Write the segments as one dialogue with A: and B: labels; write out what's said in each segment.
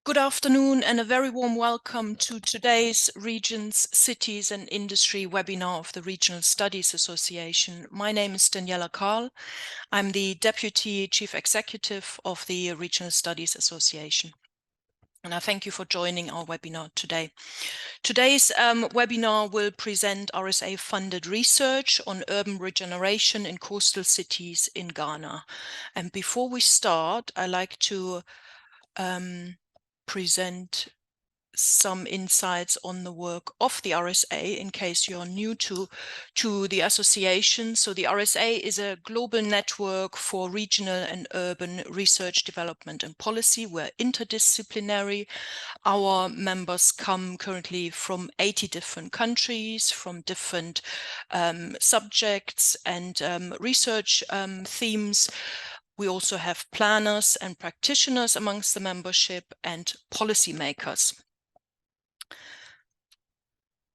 A: Good afternoon and a very warm welcome to today's Regions, Cities and Industry webinar of the Regional Studies Association. My name is Daniela Karl. I'm the Deputy Chief Executive of the Regional Studies Association. And I thank you for joining our webinar today. Today's webinar will present RSA-funded research on urban regeneration in coastal cities in Ghana. And before we start, I'd like to present some insights on the work of the RSA in case you're new to the association. So the RSA is a global network for regional and urban research, development and policy. We're interdisciplinary. Our members come currently from 80 different countries, from different subjects and research themes. We also have planners and practitioners amongst the membership and policymakers.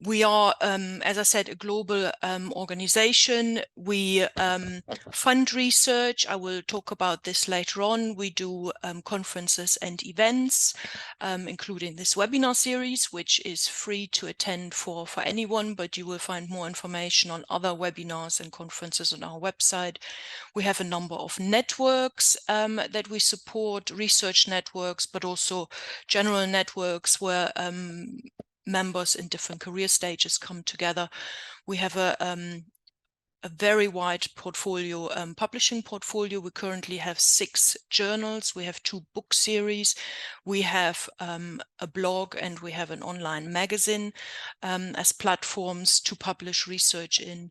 A: We are, as I said, a global organization. We fund research. I will talk about this later on. We do conferences and events, including this webinar series, which is free to attend for anyone, but you will find more information on other webinars and conferences on our website. We have a number of networks that we support, research networks, but also general networks where members in different career stages come together. We have a very wide portfolio, publishing portfolio. We currently have 6 journals. We have 2 book series. We have a blog and we have an online magazine as platforms to publish research in.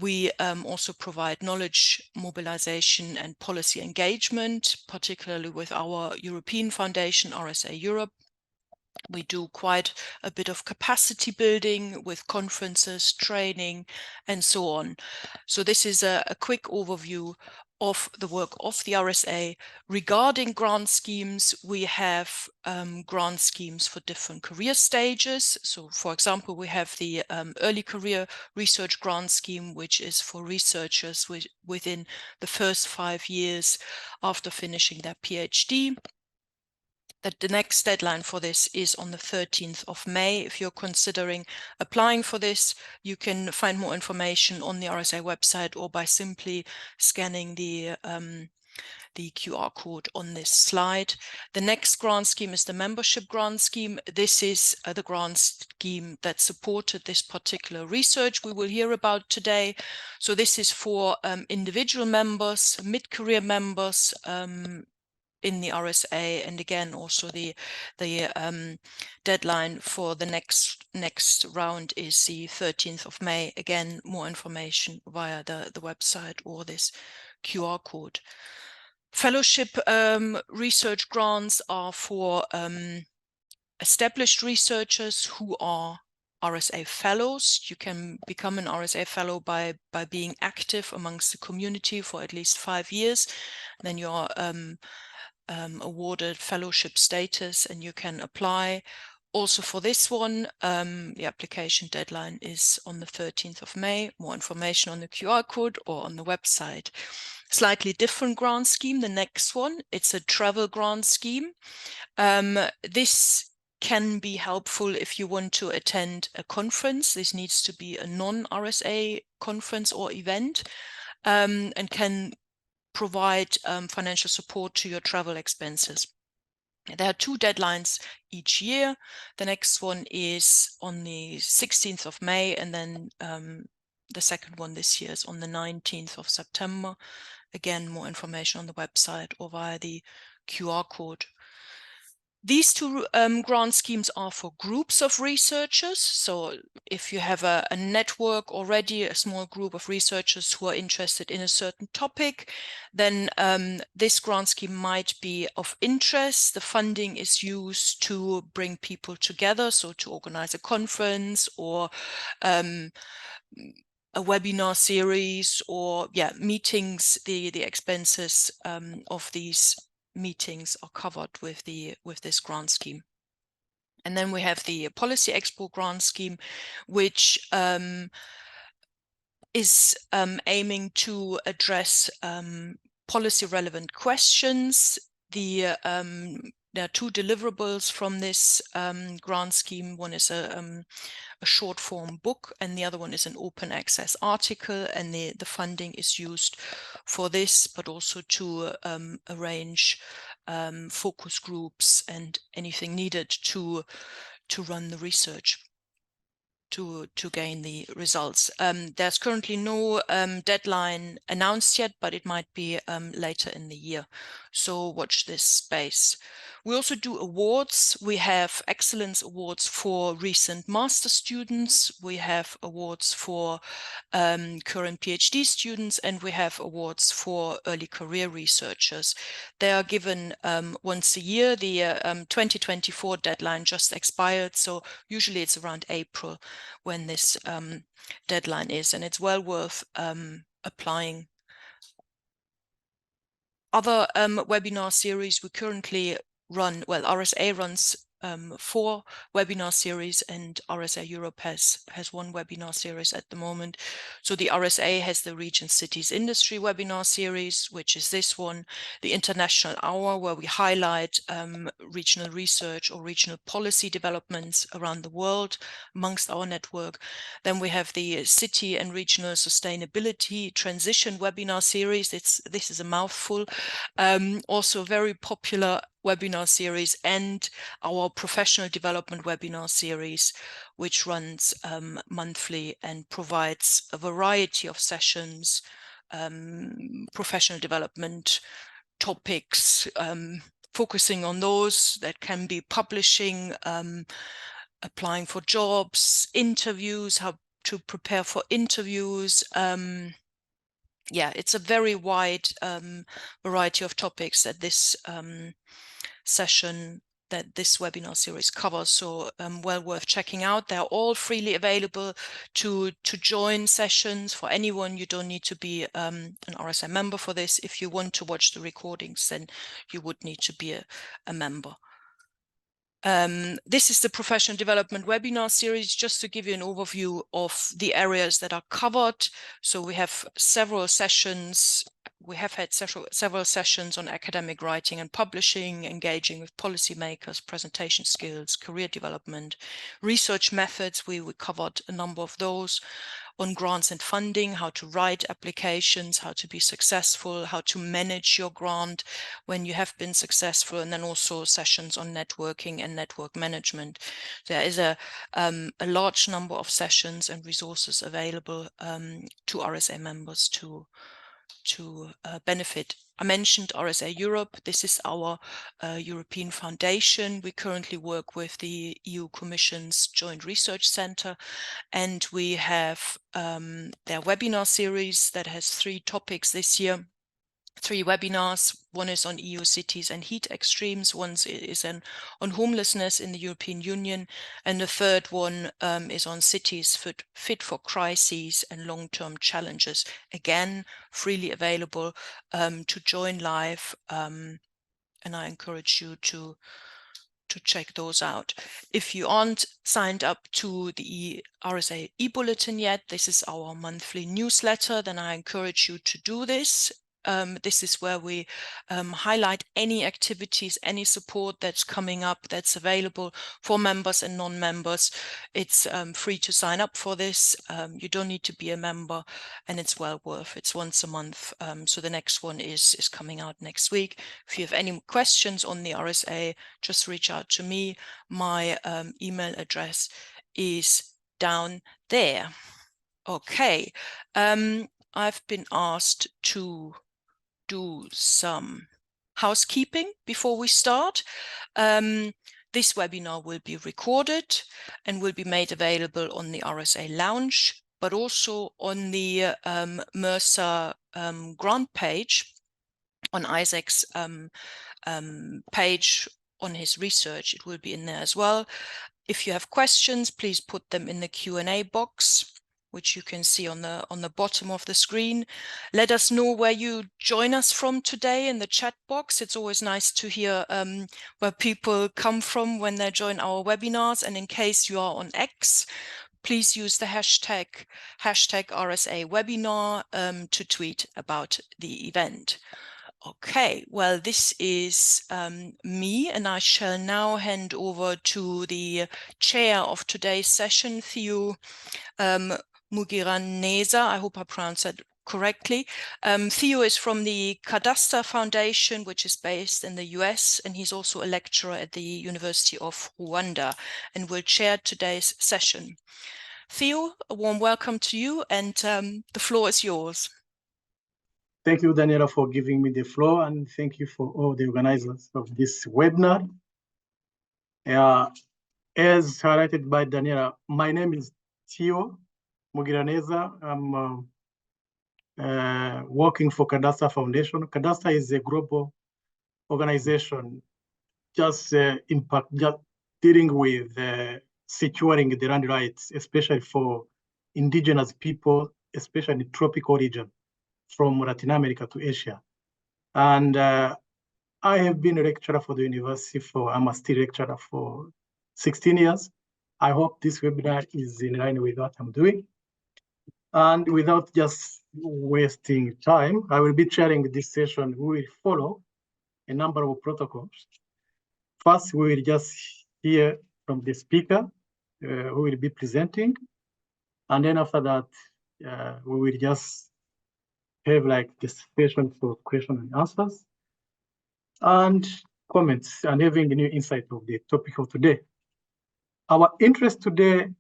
A: We also provide knowledge mobilization and policy engagement, particularly with our European Foundation, RSA Europe. We do quite a bit of capacity building with conferences, training, and so on. So this is a quick overview of the work of the RSA. Regarding grant schemes, we have grant schemes for different career stages. So, for example, we have the Early Career Research Grant Scheme, which is for researchers within the first 5 years after finishing their PhD. That the next deadline for this is on the 13th of May. If you're considering applying for this, you can find more information on the RSA website or by simply scanning the QR code on this slide. The next grant scheme is the membership grant scheme. This is the grant scheme that supported this particular research we will hear about today. So this is for individual members, mid-career members, in the RSA, and again also the deadline for the next round is the 13th of May. Again, more information via the website or this QR code. Fellowship research grants are for established researchers who are RSA fellows. You can become an RSA fellow by being active amongst the community for at least 5 years. Then you're awarded fellowship status and you can apply. Also for this one, the application deadline is on the 13th of May. More information on the QR code or on the website. Slightly different grant scheme, the next one, it's a travel grant scheme. This can be helpful if you want to attend a conference. This needs to be a non-RSA conference or event, and can provide financial support to your travel expenses. There are 2 deadlines each year. The next one is on the 16th of May, and then the second one this year is on the 19th of September. Again, more information on the website or via the QR code. These 2 grant schemes are for groups of researchers. So if you have a network already, a small group of researchers who are interested in a certain topic, then this grant scheme might be of interest. The funding is used to bring people together, so to organize a conference or a webinar series or meetings. The expenses of these meetings are covered with this grant scheme. And then we have the Policy Expo grant scheme, which is aiming to address policy relevant questions. The there are two deliverables from this grant scheme. One is a short form book, and the other one is an open access article, and the funding is used for this, but also to arrange focus groups and anything needed to run the research, to gain the results. There's currently no deadline announced yet, but it might be later in the year. So watch this space. We also do awards. We have excellence awards for recent master students. We have awards for current PhD students, and we have awards for early career researchers. They are given once a year. The 2024 deadline just expired, so usually it's around April when this deadline is, and it's well worth applying. Other webinar series we currently run, well, RSA runs 4 webinar series, and RSA Europe has 1 webinar series at the moment. So the RSA has the Region Cities Industry webinar series, which is this one, the International Hour, where we highlight regional research or regional policy developments around the world amongst our network. Then we have the City and Regional Sustainability Transition webinar series. This is a mouthful. Also very popular webinar series, and our professional development webinar series, which runs monthly and provides a variety of sessions, professional development topics, focusing on those that can be publishing, applying for jobs, interviews, how to prepare for interviews. Yeah, it's a very wide variety of topics that this this webinar series covers, so well worth checking out. They're all freely available to join sessions for anyone. You don't need to be an RSA member for this. If you want to watch the recordings, then you would need to be a member. This is the professional development webinar series, just to give you an overview of the areas that are covered. So we have several sessions. We have had several sessions on academic writing and publishing, engaging with policymakers, presentation skills, career development, research methods. We covered a number of those. On grants and funding, how to write applications, how to be successful, how to manage your grant when you have been successful, and then also sessions on networking and network management. There is a large number of sessions and resources available to RSA members to benefit. I mentioned RSA Europe. This is our European foundation. We currently work with the EU Commission's Joint Research Centre, and we have their webinar series that has 3 topics this year. 3 webinars. One is on EU cities and heat extremes. One is on homelessness in the European Union. And the third one is on cities fit for crises and long-term challenges. Again, freely available to join live. And I encourage you to check those out. If you aren't signed up to the RSA e-bulletin yet, this is our monthly newsletter, then I encourage you to do this. This is where we highlight any activities, any support that's coming up, that's available for members and non-members. It's free to sign up for this. You don't need to be a member, and it's well worth. It's once a month. So the next one is coming out next week. If you have any questions on the RSA, just reach out to me. My email address is down there. Okay. I've been asked to do some housekeeping before we start. This webinar will be recorded and will be made available on the RSA Lounge, but also on the MeRSA grant page, on Isaac's page on his research. It will be in there as well. If you have questions, please put them in the Q&A box, which you can see on the bottom of the screen. Let us know where you join us from today in the chat box. It's always nice to hear where people come from when they join our webinars. And in case you are on X, please use the hashtag RSA webinar to tweet about the event. Okay, well, this is me, and I shall now hand over to the chair of today's session, Theo Mugiraneza. I hope I pronounced that correctly. Theo is from the Cadasta Foundation, which is based in the US, and he's also a lecturer at the University of Rwanda, and will chair today's session. Theo, a warm welcome to you, and the floor is yours.
B: Thank you, Daniela, for giving me the floor, and thank you for all the organizers of this webinar. As highlighted by Daniela, my name is Theo Mugiraneza. I'm working for Cadasta Foundation. Cadasta is a global organization just dealing with securing the land rights, especially for indigenous people, especially in the tropical region, from Latin America to Asia. And I have been a lecturer for the university I'm a still lecturer for 16 years. I hope this webinar is in line with what I'm doing. And without just wasting time, I will be chairing this session. We will follow a number of protocols. First, we will just hear from the speaker who will be presenting. And then after that, we will just have like the session for question and answers and comments and having a new insight of the topic of today. Our interest today,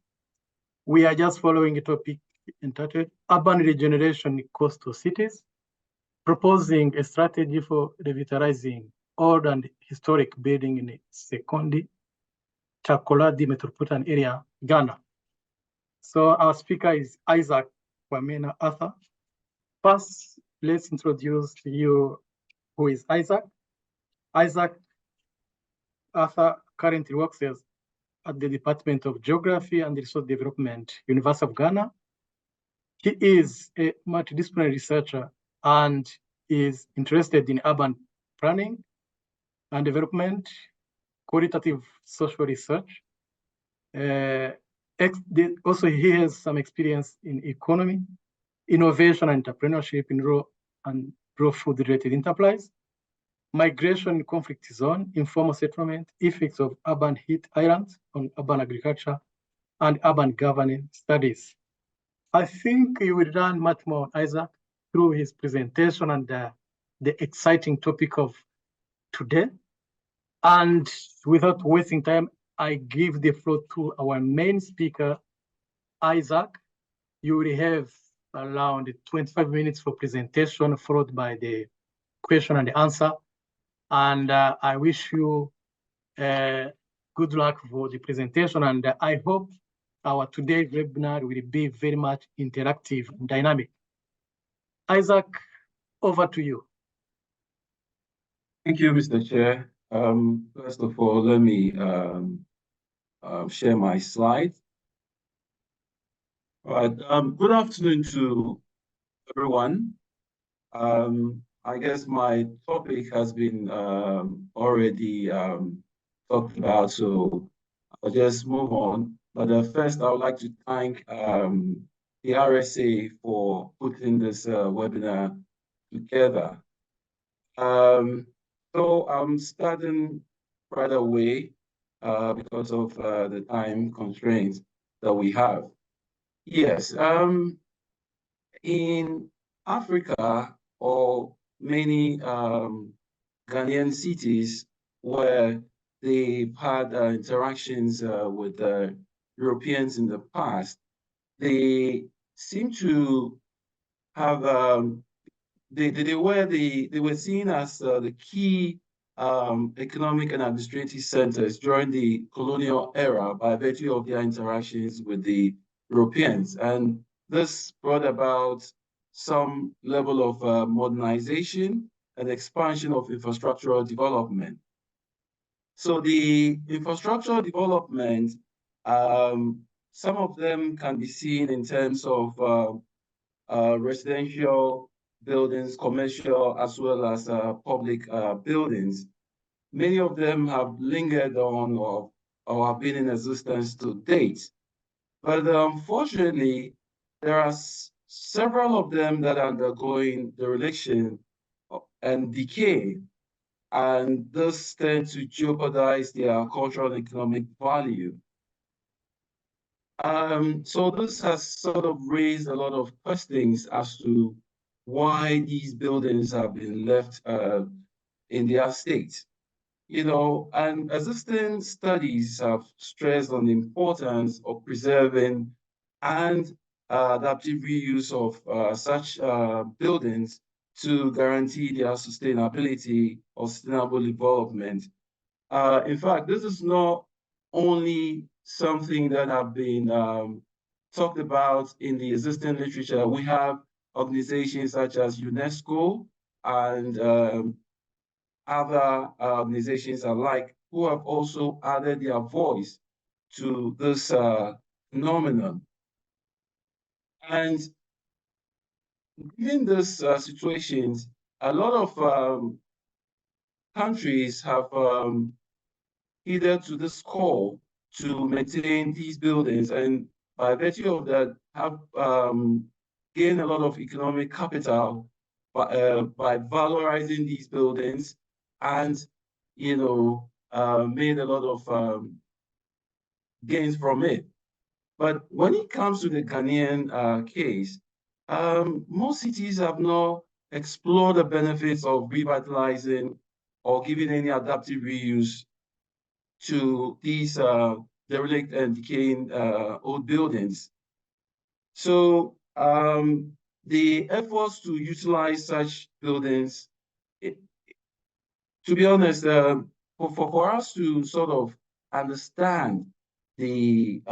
B: we are just following a topic entitled Urban Regeneration in Coastal Cities, proposing a strategy for revitalizing old and historic building in the Sekondi-Takoradi Metropolitan area, Ghana. So our speaker is Isaac Kwamena Arthur. First, let's introduce to you who is Isaac. Isaac Arthur currently works at the Department of Geography and Resource Development, University of Ghana. He is a multidisciplinary researcher and is interested in urban planning and development, qualitative social research. Also, he has some experience in economy, innovation and entrepreneurship in raw and raw food-related enterprise, migration in conflict zone, informal settlement, effects of urban heat islands on urban agriculture, and urban governing studies. I think you will learn much more, Isaac, through his presentation and the exciting topic of today. And without wasting time, I give the floor to our main speaker, Isaac. You will have around 25 minutes for presentation, followed by the question and answer. And I wish you good luck for the presentation. And I hope our today's webinar will be very much interactive and dynamic. Isaac, over to you.
C: Thank you, Mr. Chair. First of all, let me share my slide. All right. Good afternoon to everyone. I guess my topic has been already talked about, so I'll just move on. But first, I would like to thank the RSA for putting this webinar together. So I'm starting right away because of the time constraints that we have. Yes, in Africa or many Ghanaian cities where they've had interactions with Europeans in the past, they seem to have they were seen as the key economic and administrative centers during the colonial era by virtue of their interactions with the Europeans. And this brought about some level of modernization and expansion of infrastructural development. So the infrastructural development, some of them can be seen in terms of residential buildings, commercial, as well as public buildings. Many of them have lingered on or have been in existence to date. But unfortunately, there are several of them that are undergoing dereliction and decay, and this tends to jeopardize their cultural and economic value. So this has sort of raised a lot of questions as to why these buildings have been left in their state. You know, and existing studies have stressed on the importance of preserving and adaptive reuse of such buildings to guarantee their sustainability or sustainable development. In fact, this is not only something that have been talked about in the existing literature. We have organizations such as UNESCO and other organizations alike who have also added their voice to this phenomenon. And given these situations, a lot of countries have heeded to this call to maintain these buildings, and by virtue of that, have gained a lot of economic capital by valorizing these buildings, and you know, made a lot of gains from it. But when it comes to the Ghanaian case, most cities have not explored the benefits of revitalizing or giving any adaptive reuse to these derelict and decaying old buildings. So the efforts to utilize such buildings, to be honest, for us to sort of understand the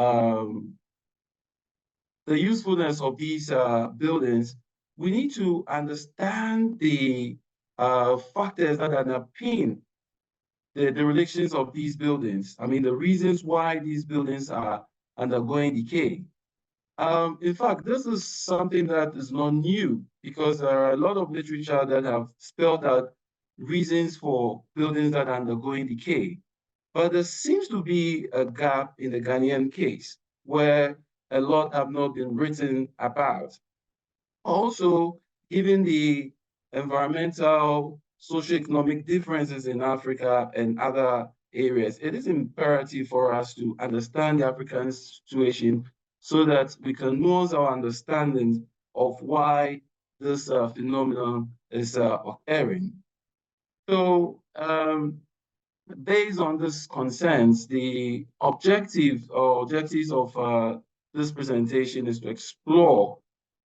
C: usefulness of these buildings, we need to understand the factors that underpin the relictions of these buildings. I mean, the reasons why these buildings are undergoing decay. In fact, this is something that is not new, because there are a lot of literature that have spelled out reasons for buildings that are undergoing decay. But there seems to be a gap in the Ghanaian case where a lot have not been written about. Also, given the environmental, socioeconomic differences in Africa and other areas, it is imperative for us to understand the African situation so that we can nuance our understanding of why this phenomenon is occurring. So, based on this concerns, the objectives of this presentation is to explore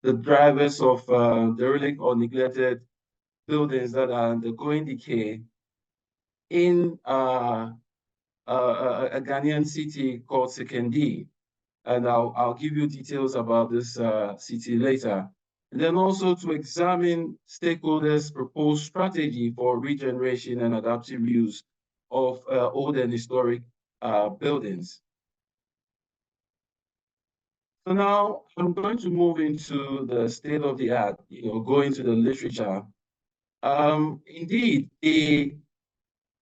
C: the drivers of derelict or neglected buildings that are undergoing decay in a Ghanaian city called Sekondi. And I'll give you details about this city later. And then also to examine stakeholders' proposed strategy for regeneration and adaptive use of old and historic buildings. So now I'm going to move into the state of the art, go into the literature. Indeed, the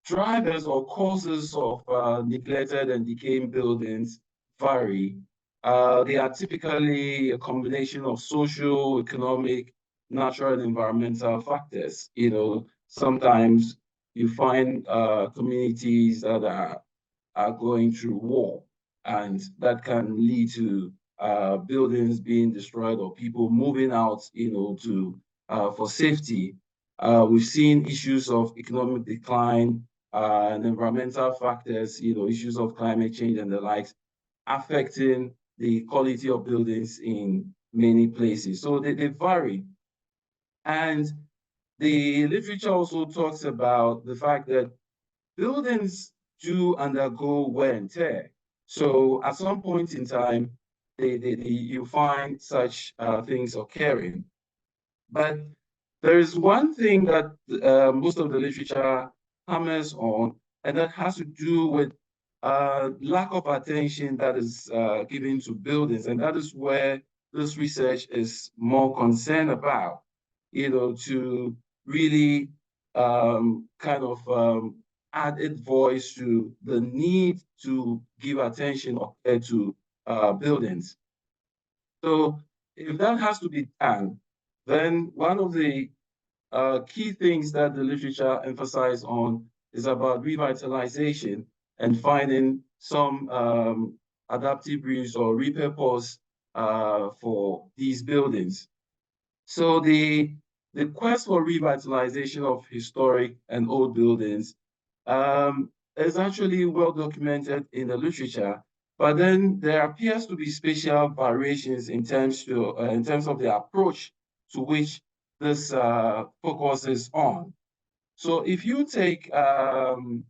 C: drivers or causes of neglected and decaying buildings vary. They are typically a combination of social, economic, natural, and environmental factors. Sometimes you find communities that are going through war, and that can lead to buildings being destroyed or people moving out, for safety. We've seen issues of economic decline and environmental factors, issues of climate change and the likes, affecting the quality of buildings in many places. So they vary. And the literature also talks about the fact that buildings do undergo wear and tear. So at some point in time, you find such things occurring. But there is one thing that most of the literature hammers on, and that has to do with lack of attention that is given to buildings. And that is where this research is more concerned about, to really kind of added voice to the need to give attention to buildings. So if that has to be done, then one of the key things that the literature emphasizes on is about revitalization and finding some adaptive reuse or repurpose for these buildings. So the quest for revitalization of historic and old buildings is actually well documented in the literature, but then there appears to be spatial variations in terms of the approach to which this focuses on. So if you take the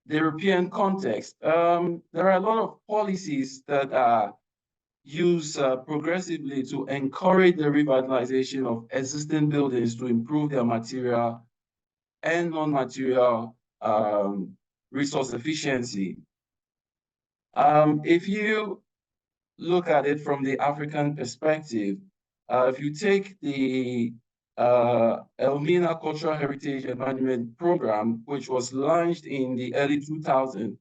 C: European context, there are a lot of policies that are used progressively to encourage the revitalization of existing buildings to improve their material and non-material resource efficiency. If you look at it from the African perspective, if you take the RSA Cultural Heritage and Management Program, which was launched in the early 2000s,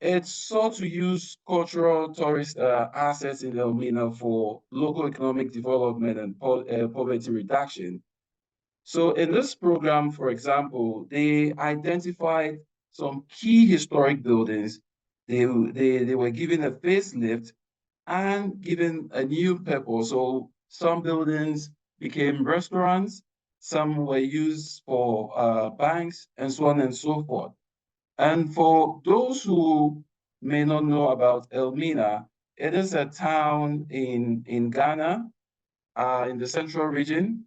C: it sought to use cultural tourist assets in Elmina for local economic development and poverty reduction. So in this program, for example, they identified some key historic buildings. They were given a facelift and given a new purpose. So some buildings became restaurants, some were used for banks, and so on and so forth. And for those who may not know about Elmina, it is a town in Ghana, in the central region,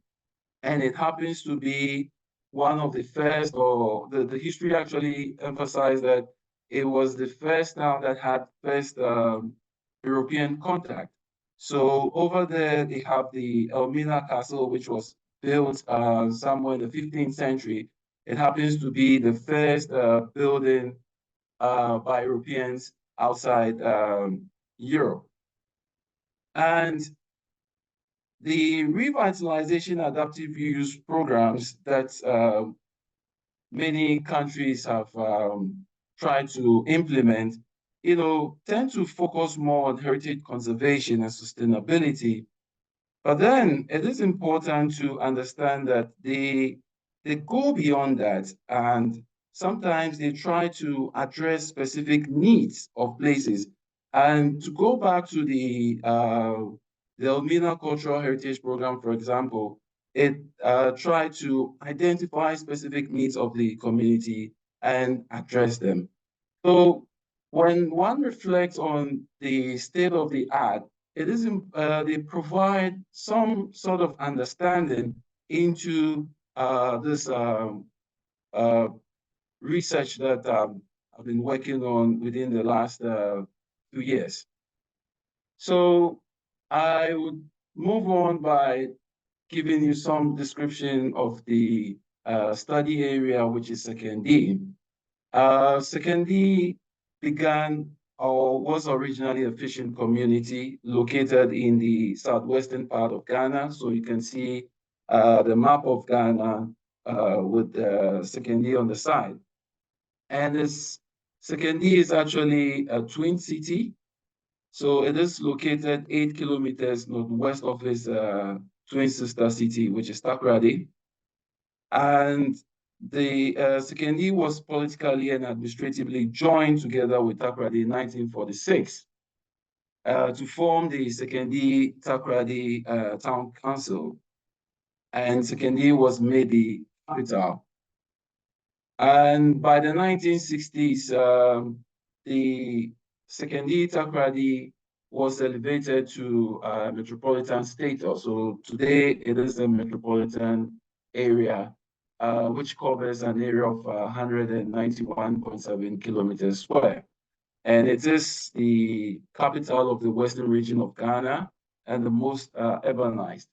C: and it happens to be one of the first, or the history actually emphasized that it was the first town that had first European contact. So over there, they have the Elmina Castle, which was built somewhere in the 15th century. It happens to be the first building by Europeans outside Europe. And the revitalization adaptive use programs that many countries have tried to implement, tend to focus more on heritage conservation and sustainability. But then it is important to understand that they go beyond that, and sometimes they try to address specific needs of places. And to go back to the Elmina Cultural Heritage Program, for example, it tried to identify specific needs of the community and address them. So when one reflects on the state of the art, they provide some sort of understanding into this research that I've been working on within the last 2 years. So I would move on by giving you some description of the study area, which is Sekondi. Sekondi began or was originally a fishing community located in the southwestern part of Ghana. So you can see the map of Ghana with Sekondi on the side. And this Sekondi is actually a twin city. So it is located 8 kilometers northwest of its twin sister city, which is Takoradi. And the Sekondi was politically and administratively joined together with Takoradi in 1946 to form the Sekondi-Takoradi Town Council. And Sekondi was made the capital. And by the 1960s, the Sekondi-Takoradi was elevated to metropolitan status. So today it is a metropolitan area, which covers an area of 191.7 kilometers square. And it is the capital of the western region of Ghana and the most urbanized.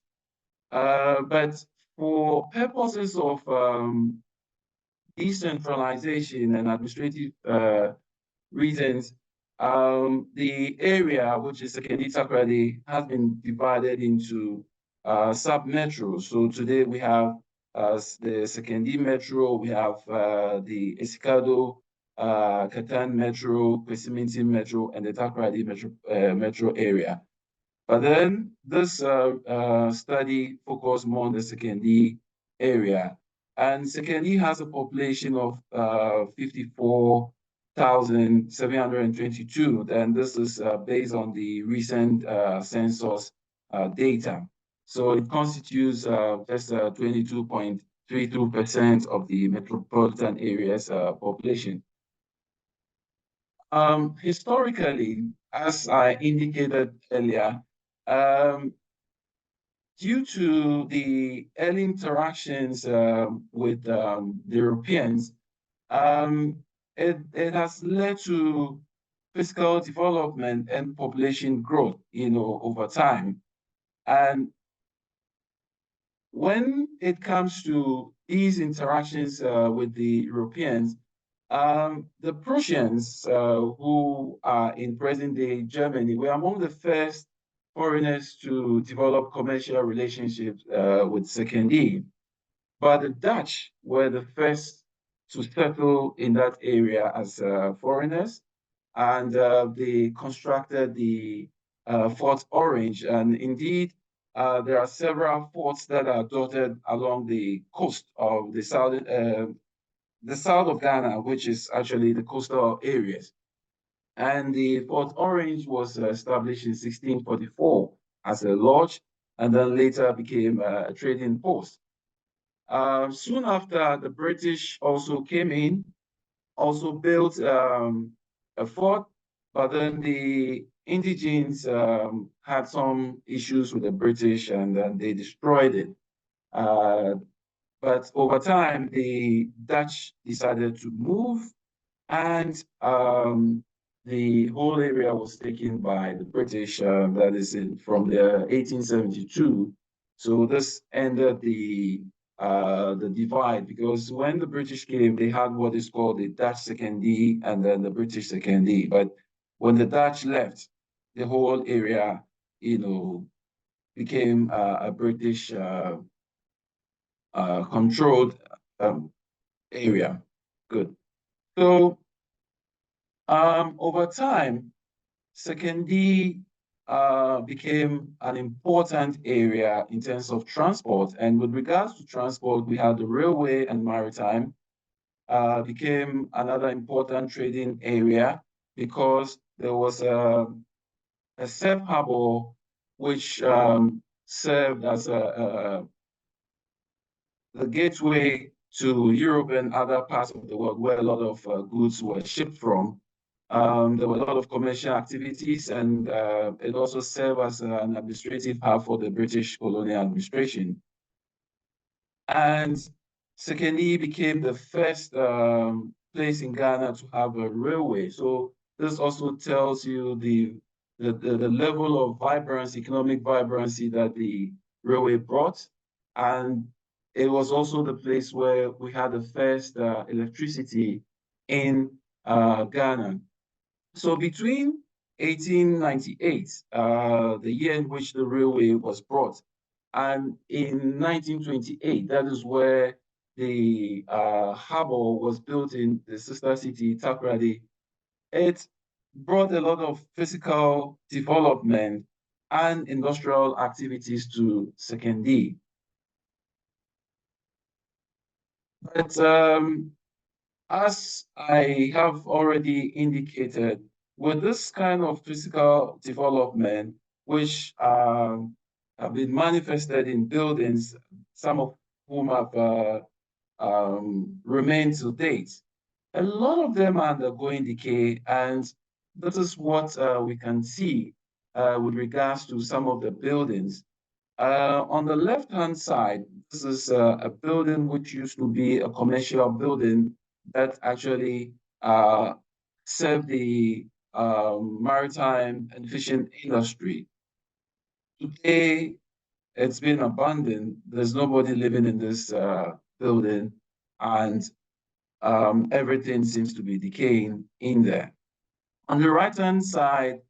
C: But for purposes of decentralization and administrative reasons, the area, which is Sekondi-Takoradi, has been divided into sub-metros. So today we have the Sekondi Metro, we have the Esikado, Katan Metro, Kwesiminti Metro, and the Takoradi Metro area. But then this study focused more on the Sekondi area. And Sekondi has a population of 54,722. And this is based on the recent census data. So it constitutes just 22.32% of the metropolitan area's population. Historically, as I indicated earlier, due to the early interactions with the Europeans, it has led to physical development and population growth, over time. And when it comes to these interactions with the Europeans, the Prussians, who are in present-day Germany, were among the first foreigners to develop commercial relationships with Sekondi. But the Dutch were the first to settle in that area as foreigners, and they constructed the Fort Orange. And indeed, there are several forts that are dotted along the coast of the south of Ghana, which is actually the coastal areas. And the Fort Orange was established in 1644 as a lodge, and then later became a trading post. Soon after, the British also came in, also built a fort, but then the indigenes had some issues with the British, and then they destroyed it. But over time, the Dutch decided to move, and the whole area was taken by the British, that is from the 1872. So this ended the divide, because when the British came, they had what is called the Dutch Sekondi and then the British Sekondi. But when the Dutch left, the whole area, became a British controlled area. Good. So over time, Sekondi became an important area in terms of transport. And with regards to transport, we had the railway and maritime became another important trading area, because there was a safe harbor which served as the gateway to Europe and other parts of the world where a lot of goods were shipped from. There were a lot of commercial activities, and it also served as an administrative hub for the British colonial administration. And Sekondi became the first place in Ghana to have a railway. So this also tells you the level of vibrancy, economic vibrancy that the railway brought. And it was also the place where we had the first electricity in Ghana. So between 1898, the year in which the railway was brought, and in 1928, that is where the harbor was built in the sister city, Takoradi. It brought a lot of physical development and industrial activities to Sekondi. But as I have already indicated, with this kind of physical development, which have been manifested in buildings, some of whom have remained to date, a lot of them are undergoing decay, and that is what we can see with regards to some of the buildings. On the left-hand side, this is a building which used to be a commercial building that actually served the maritime and fishing industry. Today, it's been abandoned. There's nobody living in this building, and everything seems to be decaying in there. On the right-hand side,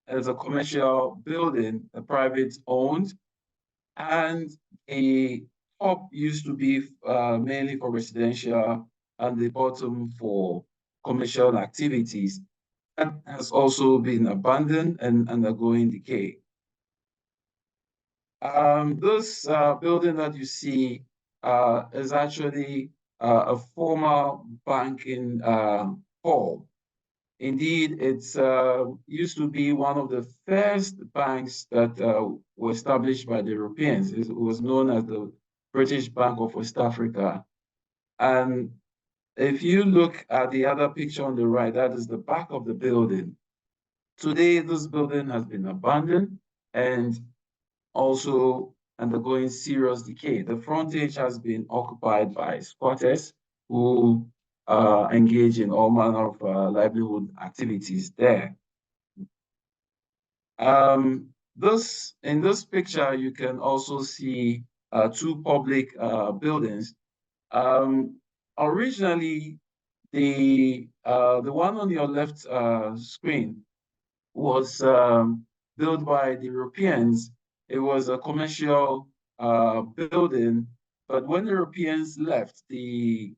C: there's a commercial building, a private owned, and the top used to be mainly for residential, and the bottom for commercial activities. That has also been abandoned and undergoing decay. This building that you see is actually a former banking hall. Indeed, it's used to be one of the first banks that were established by the Europeans. It was known as the British Bank of West Africa. And if you look at the other picture on the right, that is the back of the building. Today, this building has been abandoned and also undergoing serious decay. The frontage has been occupied by squatters who engage in all manner of livelihood activities there. In this picture, you can also see two public buildings. Originally, the one on your left screen was built by the Europeans. It was a commercial building, but when the Europeans left, the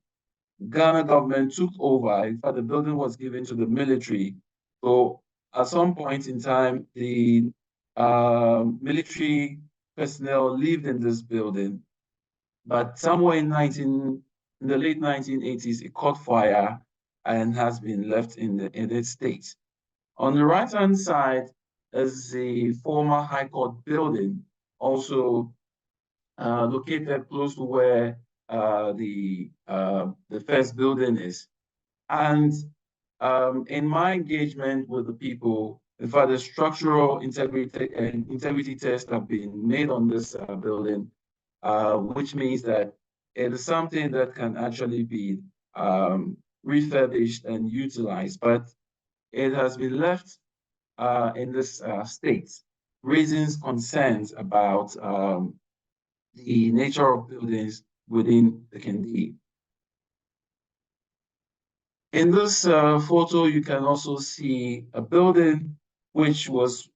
C: Ghana government took over. In fact, the building was given to the military. So at some point in time, the military personnel lived in this building, but somewhere in the late 1980s, it caught fire and has been left in its state. On the right-hand side is the former High Court building, also located close to where the first building is. And in my engagement with the people, in fact, the structural integrity tests have been made on this building, which means that it is something that can actually be refurbished and utilized, but it has been left in this state, raising concerns about the nature of buildings within the Sekondi. In this photo, you can also see a building which was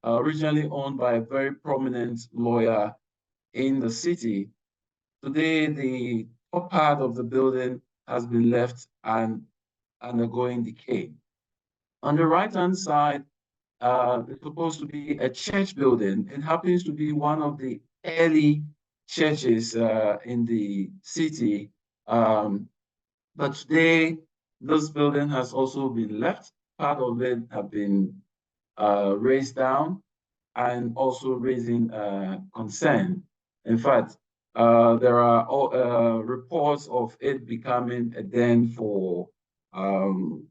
C: originally owned by a very prominent lawyer in the city. Today, the top part of the building has been left and undergoing decay. On the right-hand side, it's supposed to be a church building. It happens to be one of the early churches in the city. But today, this building has also been left. Part of it have been raised down and also raising concern. In fact, there are reports of it becoming a den for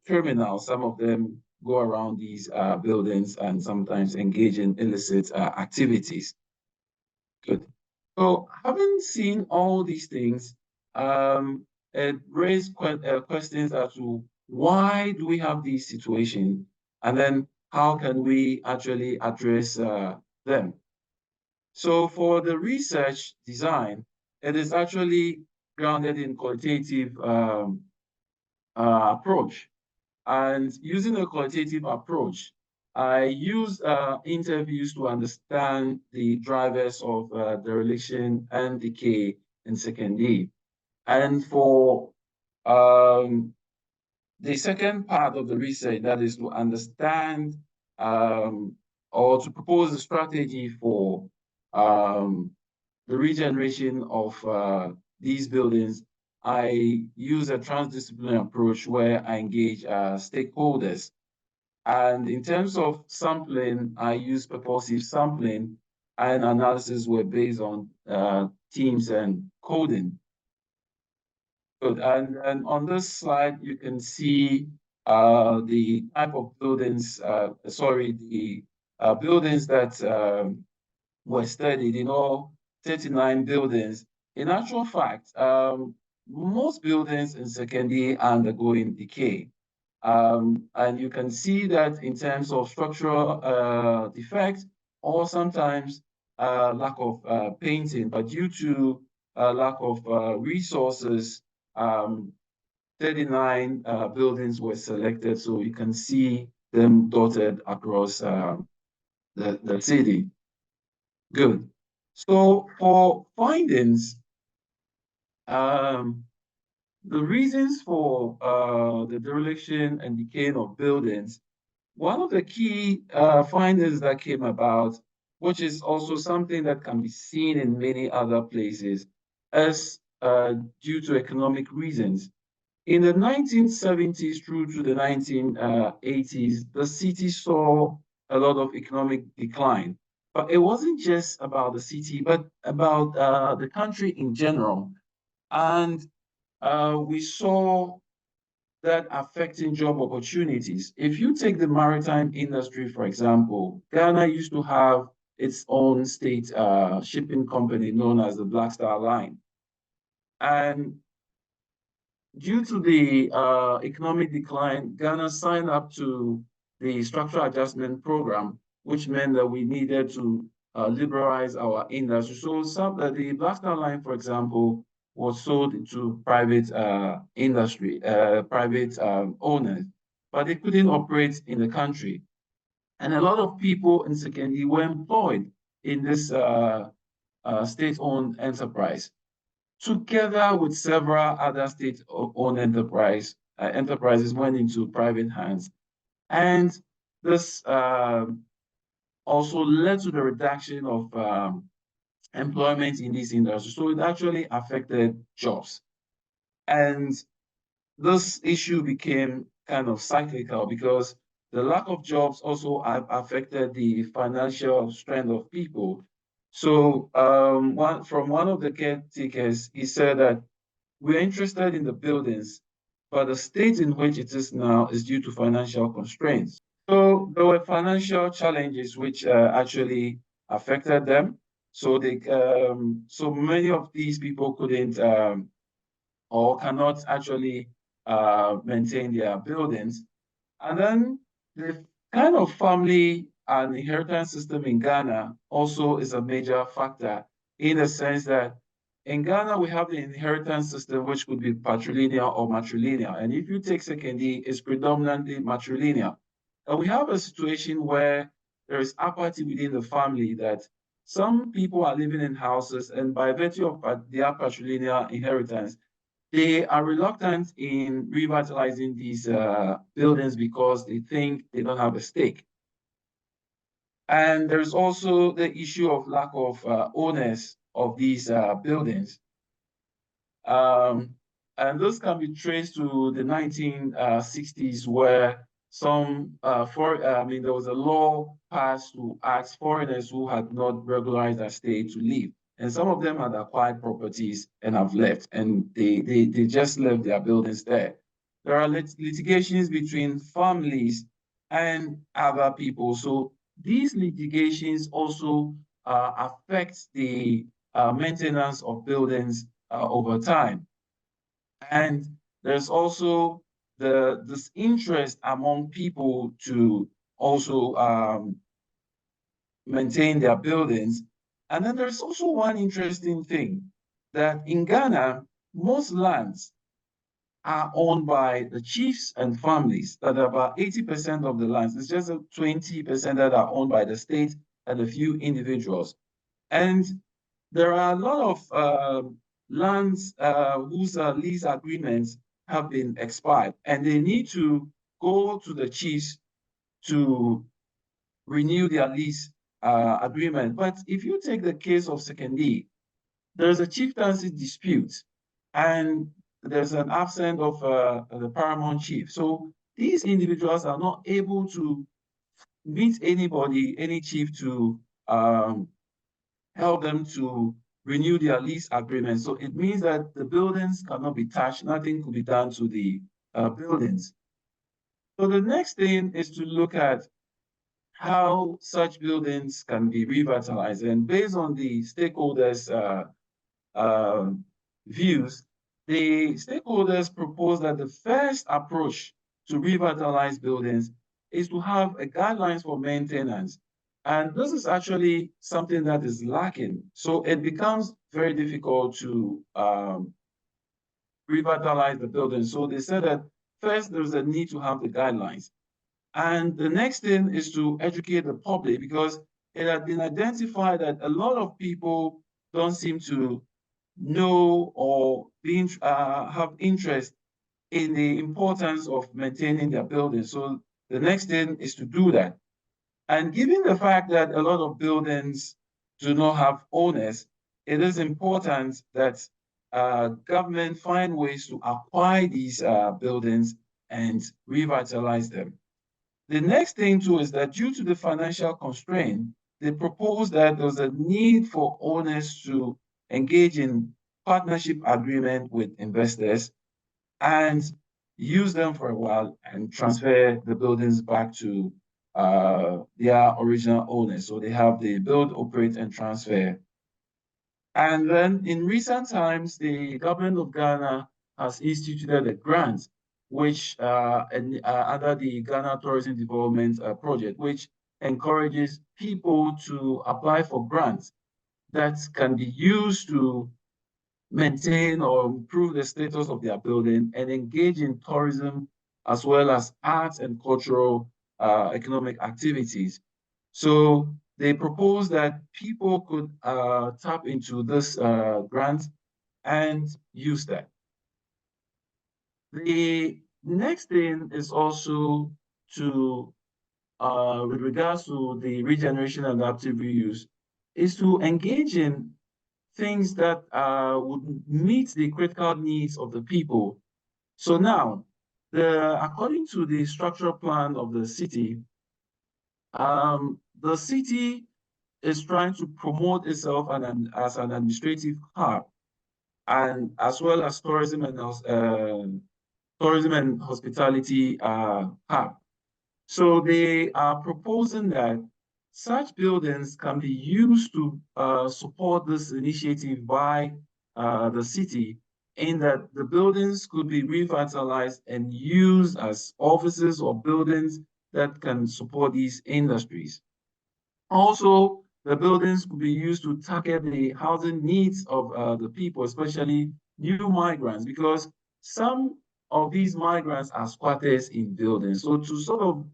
C: criminals. Some of them go around these buildings and sometimes engage in illicit activities. Good. So having seen all these things, it raised questions as to why do we have these situations, and then how can we actually address them? So for the research design, it is actually grounded in qualitative approach. And using a qualitative approach, I use interviews to understand the drivers of dereliction and decay in Sekondi. And for the second part of the research, that is to understand or to propose a strategy for the regeneration of these buildings, I use a transdisciplinary approach where I engage stakeholders. And in terms of sampling, I use purposive sampling, and analysis were based on teams and coding. Good. And on this slide, you can see the type of buildings, the buildings that were studied, 39 buildings. In actual fact, most buildings in Sekondi are undergoing decay. And you can see that in terms of structural defects, or sometimes lack of painting, but due to lack of resources, 39 buildings were selected, so you can see them dotted across the city. Good. So for findings, the reasons for the dereliction and decaying of buildings, one of the key findings that came about which is also something that can be seen in many other places as due to economic reasons. In the 1970s through to the 1980s, the city saw a lot of economic decline. But it wasn't just about the city, but about the country in general. And we saw that affecting job opportunities. If you take the maritime industry, for example, Ghana used to have its own state shipping company known as the Black Star Line. And due to the economic decline, Ghana signed up to the structural adjustment program, which meant that we needed to liberalize our industry. So the Black Star Line, for example, was sold to private industry, private owners, but they couldn't operate in the country. And a lot of people in Sekondi were employed in this state-owned enterprise, together with several other state-owned enterprises went into private hands. And this also led to the reduction of employment in this industry. So it actually affected jobs. And this issue became kind of cyclical because the lack of jobs also affected the financial strength of people. So from one of the caretakers, he said that we're interested in the buildings, but the state in which it is now is due to financial constraints. So there were financial challenges which actually affected them. So so many of these people couldn't or cannot actually maintain their buildings. And then the kind of family and inheritance system in Ghana also is a major factor, in the sense that in Ghana, we have the inheritance system, which could be patrilineal or matrilineal. And if you take Sekondi, it's predominantly matrilineal. And we have a situation where there is apathy within the family, that some people are living in houses, and by virtue of their patrilineal inheritance, they are reluctant in revitalizing these buildings because they think they don't have a stake. And there's also the issue of lack of owners of these buildings. And this can be traced to the 1960s, where there was a law passed to ask foreigners who had not regularized their stay to leave. And some of them had acquired properties and have left, and they just left their buildings there. There are litigations between families and other people. So these litigations also affect the maintenance of buildings over time. And there's also this interest among people to also maintain their buildings. And then there's also one interesting thing, that in Ghana, most lands are owned by the chiefs and families, that about 80% of the lands. It's just 20% that are owned by the state and a few individuals. And there are a lot of lands whose lease agreements have been expired, and they need to go to the chiefs to renew their lease agreement. But if you take the case of Sekondi, there's a chieftaincy dispute, and there's an absence of the paramount chief. So these individuals are not able to meet anybody, any chief, to help them to renew their lease agreement. So it means that the buildings cannot be touched, nothing could be done to the buildings. So the next thing is to look at how such buildings can be revitalized. And based on the stakeholders' views, the stakeholders propose that the first approach to revitalize buildings is to have a guidelines for maintenance. And this is actually something that is lacking. So it becomes very difficult to revitalize the building. So they said that first there's a need to have the guidelines. And the next thing is to educate the public, because it had been identified that a lot of people don't seem to know or have interest in the importance of maintaining their buildings. So the next thing is to do that. And given the fact that a lot of buildings do not have owners, it is important that government find ways to acquire these buildings and revitalize them. The next thing too is that due to the financial constraint, they proposed that there's a need for owners to engage in partnership agreement with investors and use them for a while and transfer the buildings back to their original owners. So they have the build, operate, and transfer. And then in recent times, the government of Ghana has instituted a grant, which under the Ghana Tourism Development Project, which encourages people to apply for grants that can be used to maintain or improve the status of their building and engage in tourism as well as arts and cultural economic activities. So they propose that people could tap into this grant and use that. The next thing is also to, with regards to the regeneration and adaptive reuse, is to engage in things that would meet the critical needs of the people. So now, according to the structural plan of the city is trying to promote itself as an administrative hub, and as well as tourism and hospitality hub. So they are proposing that such buildings can be used to support this initiative by the city, in that the buildings could be revitalized and used as offices or buildings that can support these industries. Also, the buildings could be used to tackle the housing needs of the people, especially new migrants, because some of these migrants are squatters in buildings. So to sort of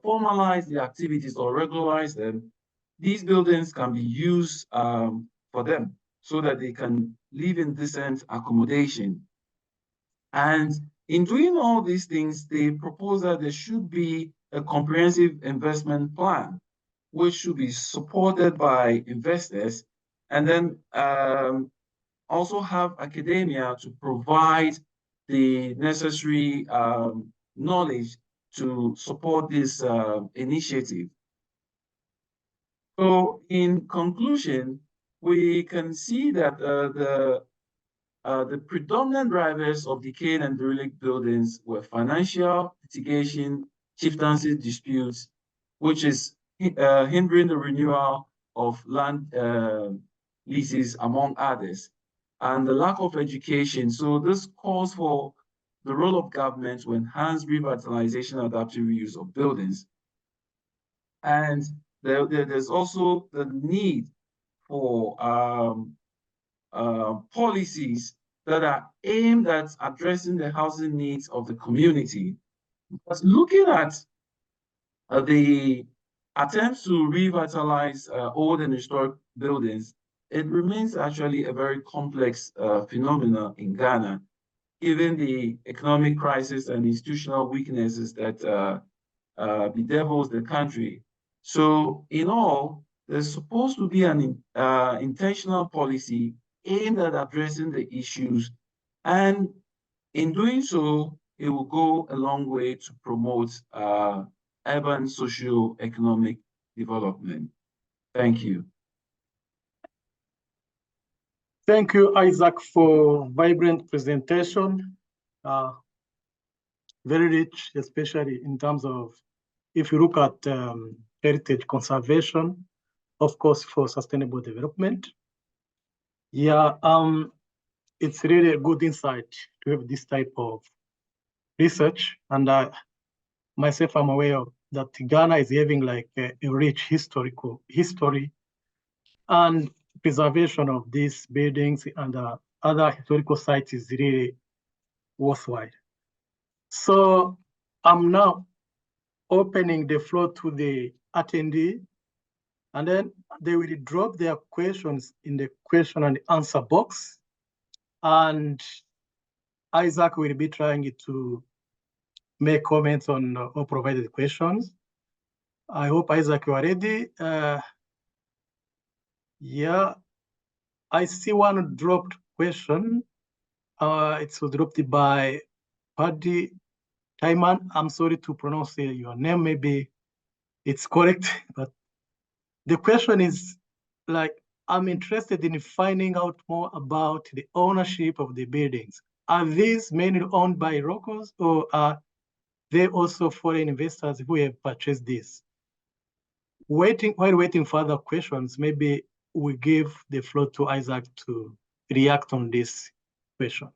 C: formalize the activities or regularize them, these buildings can be used for them so that they can live in decent accommodation. And in doing all these things, they propose that there should be a comprehensive investment plan, which should be supported by investors, and then also have academia to provide the necessary knowledge to support this initiative. So in conclusion, we can see that the predominant drivers of decaying and derelict buildings were financial, litigation, chieftaincy disputes, which is hindering the renewal of land leases, among others, and the lack of education. So this calls for the role of government to enhance revitalization and adaptive reuse of buildings. And there's also the need for policies that are aimed at addressing the housing needs of the community. But looking at the attempts to revitalize old and historic buildings, it remains actually a very complex phenomenon in Ghana, given the economic crisis and institutional weaknesses that bedevils the country. So in all, there's supposed to be an intentional policy aimed at addressing the issues, and in doing so, it will go a long way to promote urban socio-economic development. Thank you.
B: Thank you, Isaac, for vibrant presentation. Very rich, especially in terms of, if you look at heritage conservation, of course, for sustainable development. Yeah, it's really a good insight to have this type of research. And myself, I'm aware that Ghana is having like a rich history and preservation of these buildings and other historical sites is really worthwhile. So I'm now opening the floor to the attendee, and then they will drop their questions in the question and answer box. And Isaac will be trying to make comments on all provided questions. I hope, Isaac, you are ready. Yeah, I see one dropped question. It's dropped by Paddy Taiman. I'm sorry to pronounce your name. Maybe it's correct, but the question is like, I'm interested in finding out more about the ownership of the buildings. Are these mainly owned by locals, or are they also foreign investors who have purchased this? While waiting for other questions, maybe we give the floor to Isaac to react on this question.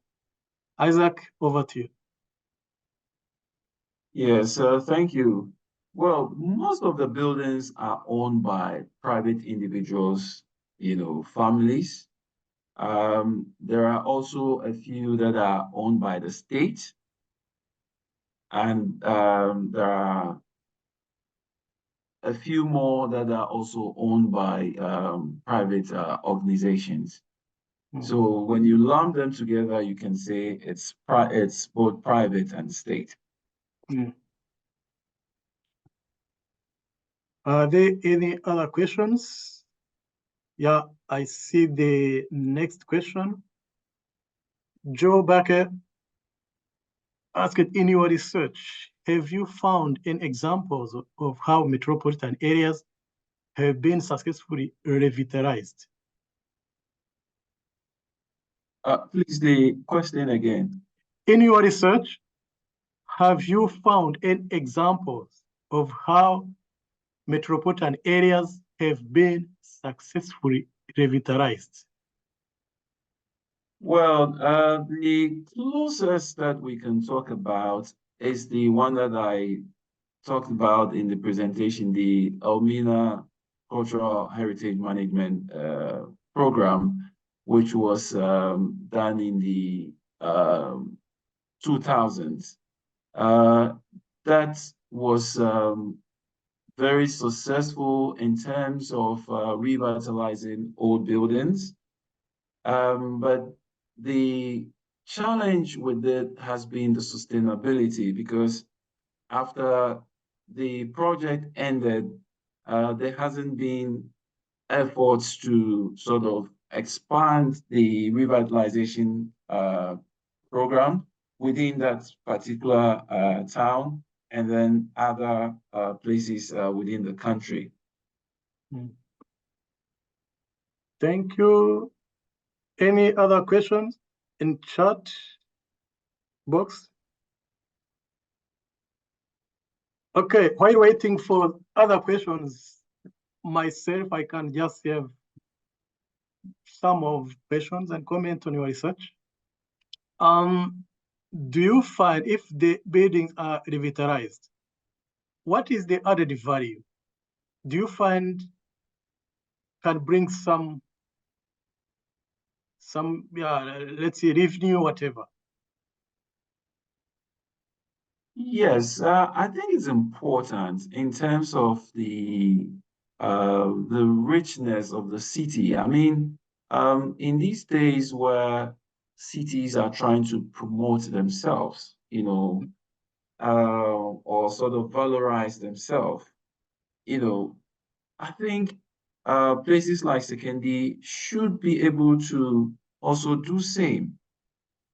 B: Isaac, over to you.
C: Yes, thank you. Well, most of the buildings are owned by private individuals, families. There are also a few that are owned by the state, and there are a few more that are also owned by private organizations. So when you lump them together, you can say it's both private and state.
B: Are there any other questions? Yeah, I see the next question. Joe Baker asked, in your research, have you found any examples of how metropolitan areas have been successfully revitalized?
C: Please, the question again.
B: In your research, have you found any examples of how metropolitan areas have been successfully revitalized?
C: Well, the closest that we can talk about is the one that I talked about in the presentation, the Kwamena Cultural Heritage Management Program, which was done in the 2000s. That was very successful in terms of revitalizing old buildings. But the challenge with it has been the sustainability, because after the project ended, there hasn't been efforts to sort of expand the revitalization program within that particular town and then other places within the country.
B: Thank you. Any other questions in chat box? Okay, while waiting for other questions, myself, I can just have some of questions and comment on your research. Do you find if the buildings are revitalized, what is the added value? Do you find can bring some let's say revenue, whatever?
C: Yes, I think it's important in terms of the richness of the city. I mean, in these days where cities are trying to promote themselves, or sort of valorize themselves, I think places like Sekondi should be able to also do same.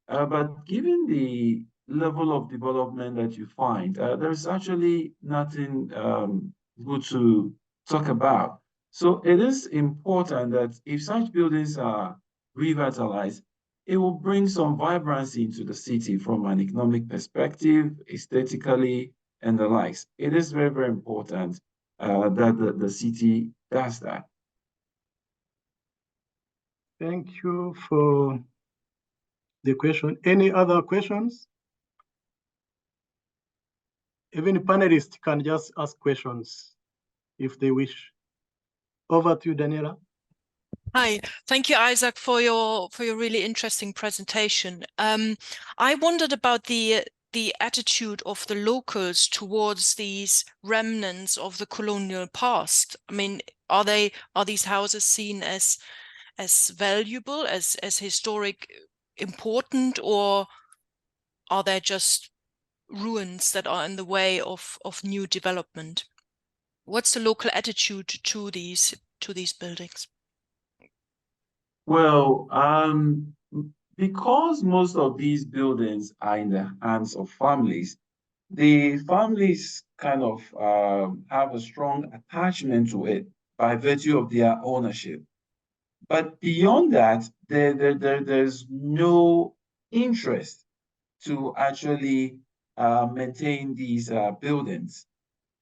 C: But given the level of development that you find, there's actually nothing good to talk about. So it is important that if such buildings are revitalized, it will bring some vibrancy into the city from an economic perspective, aesthetically, and the likes. It is very, very important that the city does that.
B: Thank you for the question. Any other questions? Even panelists can just ask questions if they wish. Over to you, Daniela.
A: Hi, thank you, Isaac, for your really interesting presentation. I wondered about the attitude of the locals towards these remnants of the colonial past. I mean, are these houses seen as valuable, as historic important, or are they just ruins that are in the way of new development? What's the local attitude to these buildings?
C: Well, because most of these buildings are in the hands of families, the families kind of have a strong attachment to it by virtue of their ownership. But beyond that, there's no interest to actually maintain these buildings.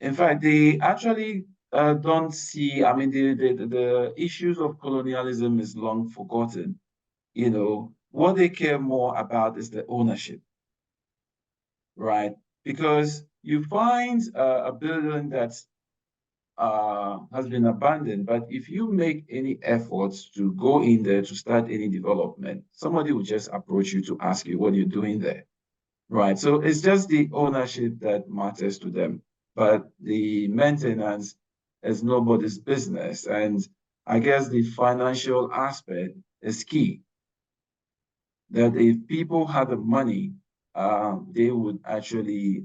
C: In fact, they actually don't see, I mean, the issues of colonialism is long forgotten. You know, what they care more about is the ownership, right? Because you find a building that's has been abandoned, but if you make any efforts to go in there to start any development, somebody will just approach you to ask you what you're doing there, right? So it's just the ownership that matters to them, but the maintenance is nobody's business. And I guess the financial aspect is key, that if people had the money, they would actually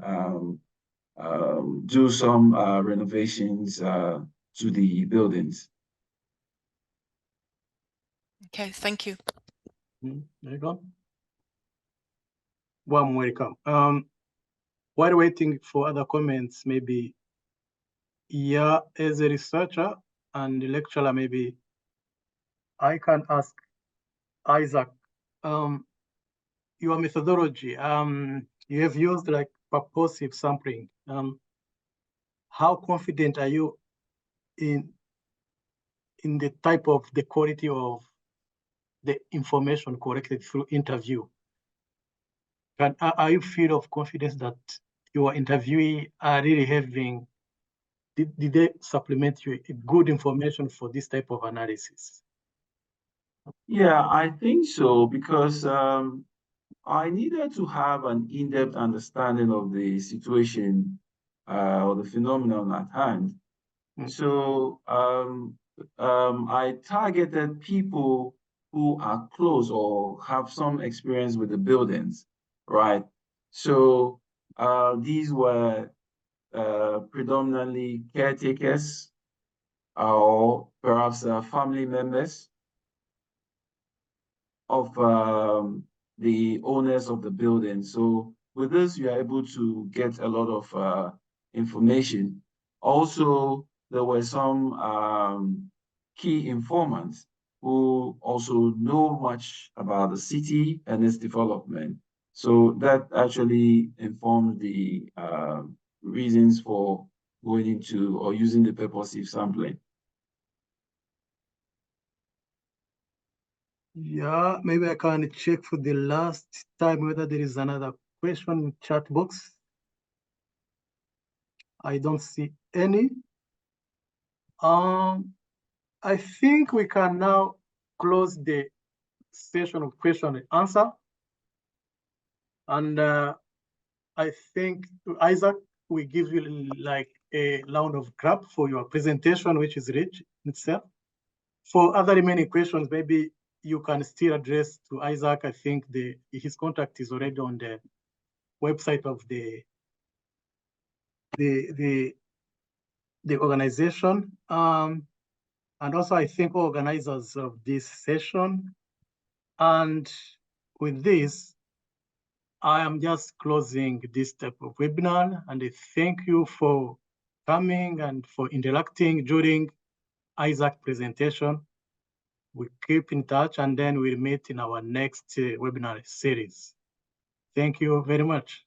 C: do some renovations to the buildings.
A: Okay, thank you.
B: There you go. Warm welcome. While waiting for other comments, maybe, yeah, as a researcher and lecturer, maybe I can ask Isaac, your methodology, you have used like purposive sampling. How confident are you in the type of the quality of the information collected through interview? Are you feel of confidence that your interviewee are really having, did they supplement you with good information for this type of analysis?
C: Yeah, I think so, because I needed to have an in-depth understanding of the situation or the phenomenon at hand. So I targeted people who are close or have some experience with the buildings, right? So these were predominantly caretakers or perhaps family members of the owners of the building. So with this, you are able to get a lot of information. Also, there were some key informants who also know much about the city and its development. So that actually informed the reasons for going into or using the purposive sampling.
B: Yeah, maybe I can check for the last time whether there is another question in chat box. I don't see any. I think we can now close the session of question and answer. And I think, Isaac, we give you like a round of clap for your presentation, which is rich in itself. For other remaining questions, maybe you can still address to Isaac. I think his contact is already on the website of the organization. And also, I think organizers of this session. And with this, I am just closing this type of webinar, and I thank you for coming and for interacting during Isaac's presentation. We keep in touch, and then we'll meet in our next webinar series. Thank you very much.